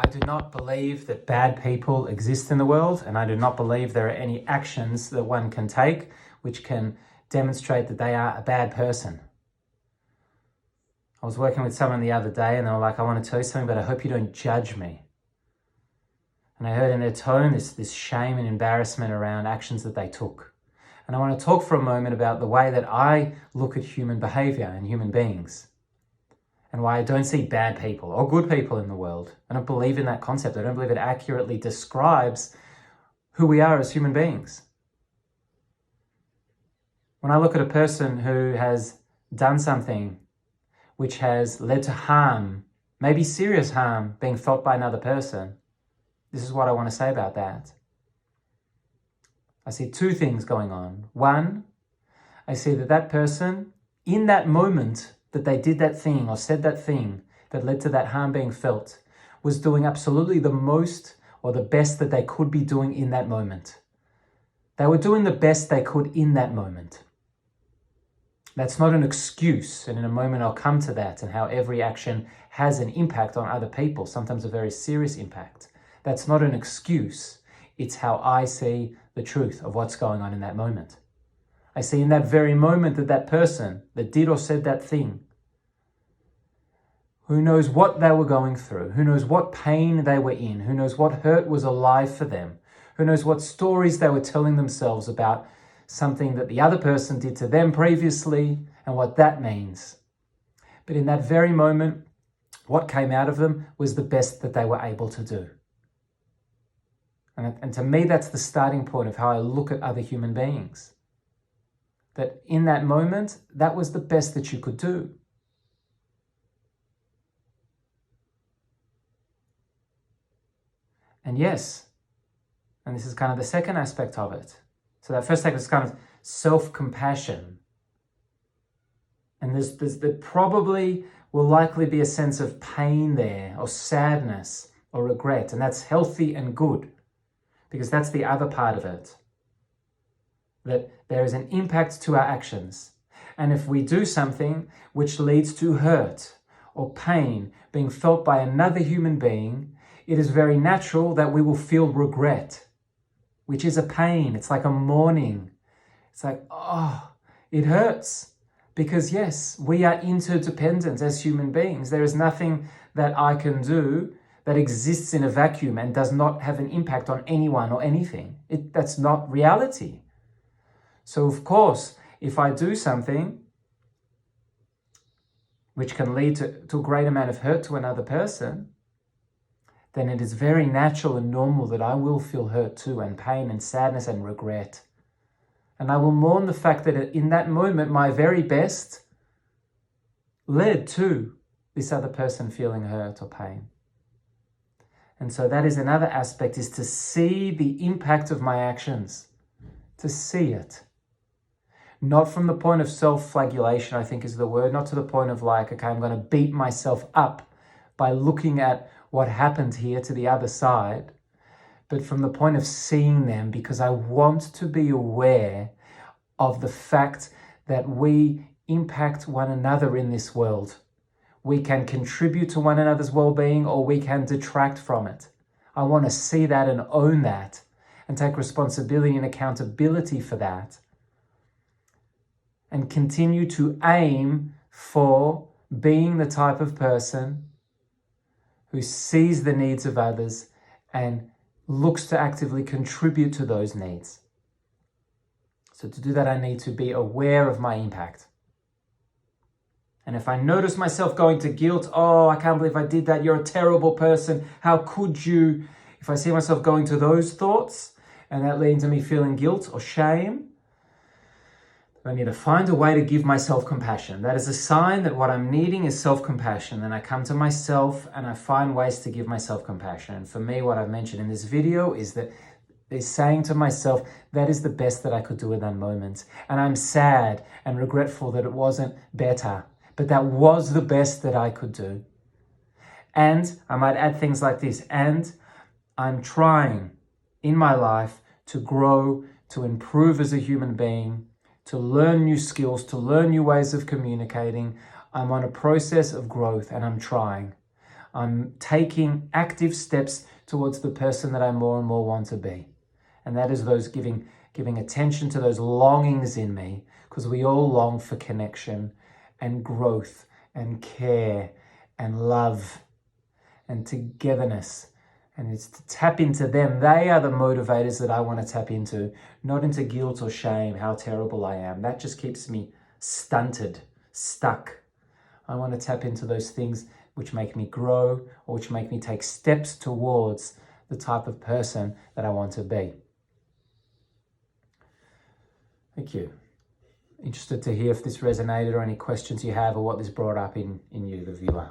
do not believe that bad people exist in the world, and I do not believe there are any actions that one can take which can demonstrate that they are a bad person. I was working with someone the other day and they were like, I want to tell you something, but I hope you don't judge me. And I heard in their tone this shame and embarrassment around actions that they took. And I want to talk for a moment about the way that I look at human behavior and human beings, and why I don't see bad people or good people in the world. I don't believe in that concept. I don't believe it accurately describes who we are as human beings. When I look at a person who has done something which has led to harm, maybe serious harm, being felt by another person, this is what I want to say about that. I see two things going on. One, I see that person, in that moment that they did that thing or said that thing that led to that harm being felt, was doing absolutely the most or the best that they could be doing in that moment. They were doing the best they could in that moment. That's not an excuse, and in a moment I'll come to that and how every action has an impact on other people, sometimes a very serious impact. That's not an excuse. It's how I see the truth of what's going on in that moment. I see in that very moment that person that did or said that thing, who knows what they were going through, who knows what pain they were in, who knows what hurt was alive for them, who knows what stories they were telling themselves about something that the other person did to them previously and what that means. But in that very moment, what came out of them was the best that they were able to do. And to me, that's the starting point of how I look at other human beings. That in that moment, that was the best that you could do. And yes, and this is kind of the second aspect of it. So that first aspect is kind of self-compassion. And there probably will likely be a sense of pain there, or sadness, or regret. And that's healthy and good, because that's the other part of it. That there is an impact to our actions. And if we do something which leads to hurt or pain being felt by another human being, it is very natural that we will feel regret, which is a pain. It's like a mourning. It's like, oh, it hurts. Because yes, we are interdependent as human beings. There is nothing that I can do that exists in a vacuum and does not have an impact on anyone or anything. That's not reality. So of course, if I do something which can lead to a great amount of hurt to another person, then it is very natural and normal that I will feel hurt too, and pain and sadness and regret. And I will mourn the fact that in that moment, my very best led to this other person feeling hurt or pain. And so that is another aspect, is to see the impact of my actions, to see it. Not from the point of self-flagellation, I think is the word, not to the point of like, okay, I'm going to beat myself up by looking at what happened here to the other side, but from the point of seeing them, because I want to be aware of the fact that we impact one another in this world. We can contribute to one another's well-being, or we can detract from it. I want to see that and own that and take responsibility and accountability for that, and continue to aim for being the type of person who sees the needs of others and looks to actively contribute to those needs. So to do that, I need to be aware of my impact. And if I notice myself going to guilt, oh, I can't believe I did that, you're a terrible person, how could you? If I see myself going to those thoughts and that leading to me feeling guilt or shame, I need to find a way to give myself compassion. That is a sign that what I'm needing is self-compassion. Then I come to myself and I find ways to give myself compassion. And for me, what I've mentioned in this video is saying to myself, that is the best that I could do in that moment. And I'm sad and regretful that it wasn't better, but that was the best that I could do. And I might add things like this, and I'm trying in my life to grow, to improve as a human being, to learn new skills, to learn new ways of communicating. I'm on a process of growth and I'm trying. I'm taking active steps towards the person that I more and more want to be. And that is those giving attention to those longings in me, because we all long for connection and growth and care and love and togetherness. And it's to tap into them. They are the motivators that I want to tap into, not into guilt or shame, how terrible I am. That just keeps me stunted, stuck. I want to tap into those things which make me grow, or which make me take steps towards the type of person that I want to be. Thank you. Interested to hear if this resonated, or any questions you have, or what this brought up in you, the viewer.